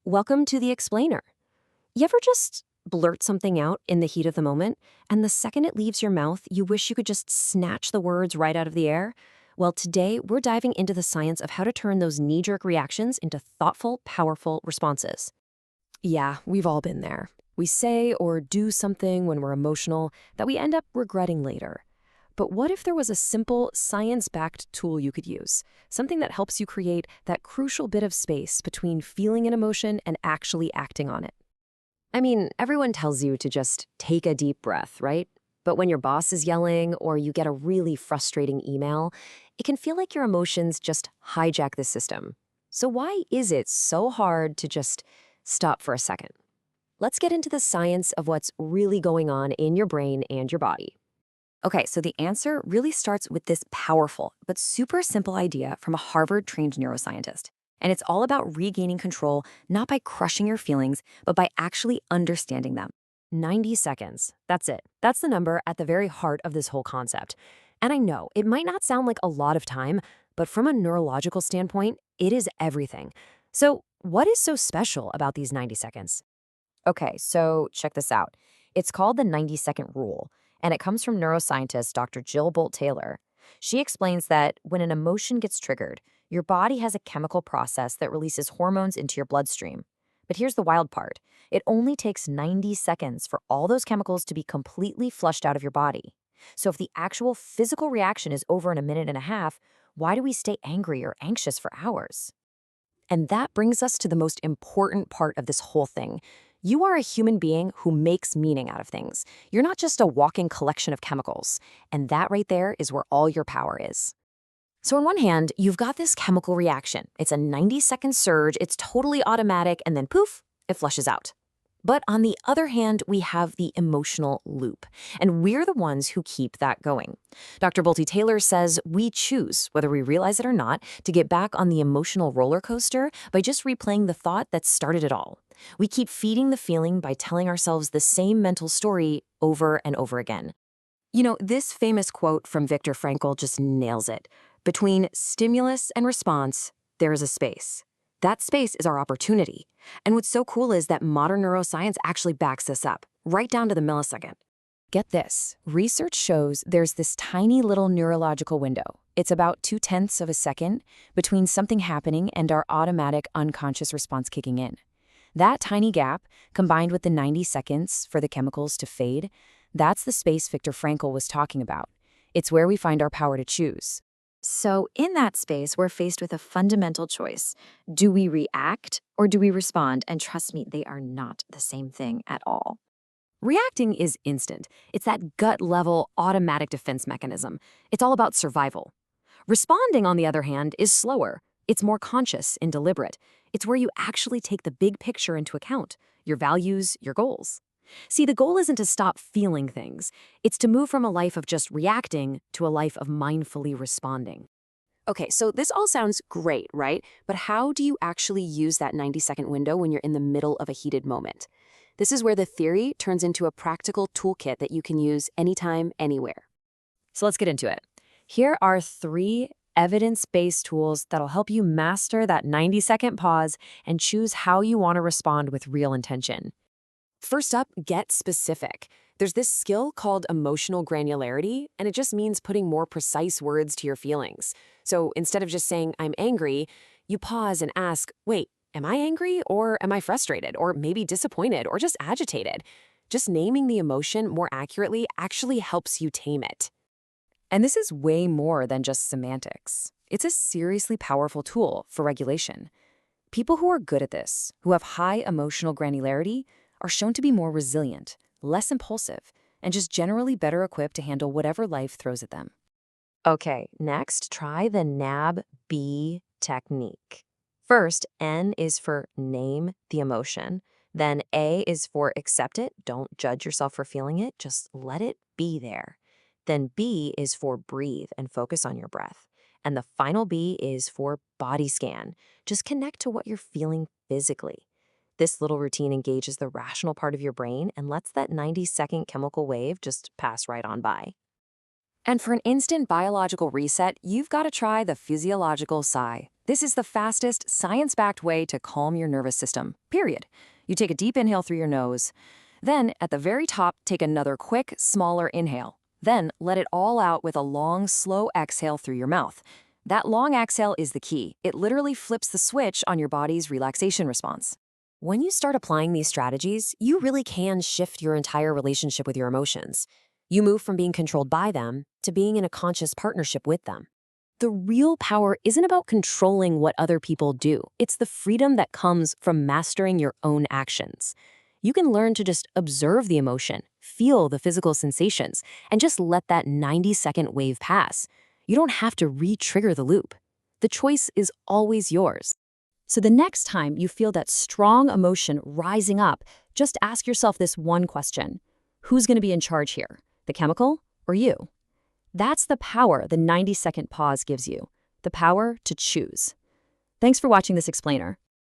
Welcome to The Explainer. You ever just blurt something out in the heat of the moment, and the second it leaves your mouth, you wish you could just snatch the words right out of the air? Well, today we're diving into the science of how to turn those knee-jerk reactions into thoughtful, powerful responses. Yeah, we've all been there. We say or do something when we're emotional that we end up regretting later. But what if there was a simple, science-backed tool you could use? Something that helps you create that crucial bit of space between feeling an emotion and actually acting on it. I mean, everyone tells you to just take a deep breath, right? But when your boss is yelling or you get a really frustrating email, it can feel like your emotions just hijack the system. So why is it so hard to just stop for a second? Let's get into the science of what's really going on in your brain and your body. Okay, so the answer really starts with this powerful but super simple idea from a Harvard-trained neuroscientist. And it's all about regaining control, not by crushing your feelings, but by actually understanding them. 90 seconds. That's it. That's the number at the very heart of this whole concept. And I know it might not sound like a lot of time, but from a neurological standpoint, it is everything. So, what is so special about these 90 seconds? Okay, so check this out. It's called the 90-second rule, and it comes from neuroscientist Dr. Jill Bolt Taylor. She explains that when an emotion gets triggered, your body has a chemical process that releases hormones into your bloodstream. But here's the wild part. It only takes 90 seconds for all those chemicals to be completely flushed out of your body. So if the actual physical reaction is over in a minute and a half, why do we stay angry or anxious for hours? And that brings us to the most important part of this whole thing. You are a human being who makes meaning out of things. You're not just a walking collection of chemicals. And that right there is where all your power is. So on one hand, you've got this chemical reaction. It's a 90-second surge, it's totally automatic, and then poof, it flushes out. But on the other hand, we have the emotional loop, and we're the ones who keep that going. Dr. Bolte Taylor says we choose, whether we realize it or not, to get back on the emotional roller coaster by just replaying the thought that started it all. We keep feeding the feeling by telling ourselves the same mental story over and over again. You know, this famous quote from Viktor Frankl just nails it. Between stimulus and response, there is a space. That space is our opportunity. And what's so cool is that modern neuroscience actually backs this up, right down to the millisecond. Get this. Research shows there's this tiny little neurological window. It's about 0.2 of a second between something happening and our automatic unconscious response kicking in. That tiny gap, combined with the 90 seconds for the chemicals to fade, that's the space Viktor Frankl was talking about. It's where we find our power to choose. So in that space, we're faced with a fundamental choice. Do we react or do we respond? And trust me, they are not the same thing at all. Reacting is instant. It's that gut-level automatic defense mechanism. It's all about survival. Responding, on the other hand, is slower. It's more conscious and deliberate. It's where you actually take the big picture into account, your values, your goals. See, the goal isn't to stop feeling things. It's to move from a life of just reacting to a life of mindfully responding. Okay, so this all sounds great, right? But how do you actually use that 90-second window when you're in the middle of a heated moment? This is where the theory turns into a practical toolkit that you can use anytime, anywhere. So let's get into it. Here are 3 evidence-based tools that'll help you master that 90-second pause and choose how you want to respond with real intention. First up, get specific. There's this skill called emotional granularity, and it just means putting more precise words to your feelings. So instead of just saying, I'm angry, you pause and ask, wait, am I angry or am I frustrated or maybe disappointed or just agitated? Just naming the emotion more accurately actually helps you tame it. And this is way more than just semantics. It's a seriously powerful tool for regulation. People who are good at this, who have high emotional granularity, are shown to be more resilient, less impulsive, and just generally better equipped to handle whatever life throws at them. Okay, next, try the NAB-B technique. First, N is for name the emotion. Then A is for accept it. Don't judge yourself for feeling it. Just let it be there. Then B is for breathe and focus on your breath. And the final B is for body scan. Just connect to what you're feeling physically. This little routine engages the rational part of your brain and lets that 90-second chemical wave just pass right on by. And for an instant biological reset, you've got to try the physiological sigh. This is the fastest, science-backed way to calm your nervous system, period. You take a deep inhale through your nose. Then, at the very top, take another quick, smaller inhale. Then, let it all out with a long, slow exhale through your mouth. That long exhale is the key. It literally flips the switch on your body's relaxation response. When you start applying these strategies, you really can shift your entire relationship with your emotions. You move from being controlled by them to being in a conscious partnership with them. The real power isn't about controlling what other people do. It's the freedom that comes from mastering your own actions. You can learn to just observe the emotion, feel the physical sensations, and just let that 90-second wave pass. You don't have to re-trigger the loop. The choice is always yours. So the next time you feel that strong emotion rising up, just ask yourself this one question. Who's going to be in charge here? The chemical or you? That's the power the 90-second pause gives you. The power to choose. Thanks for watching this explainer.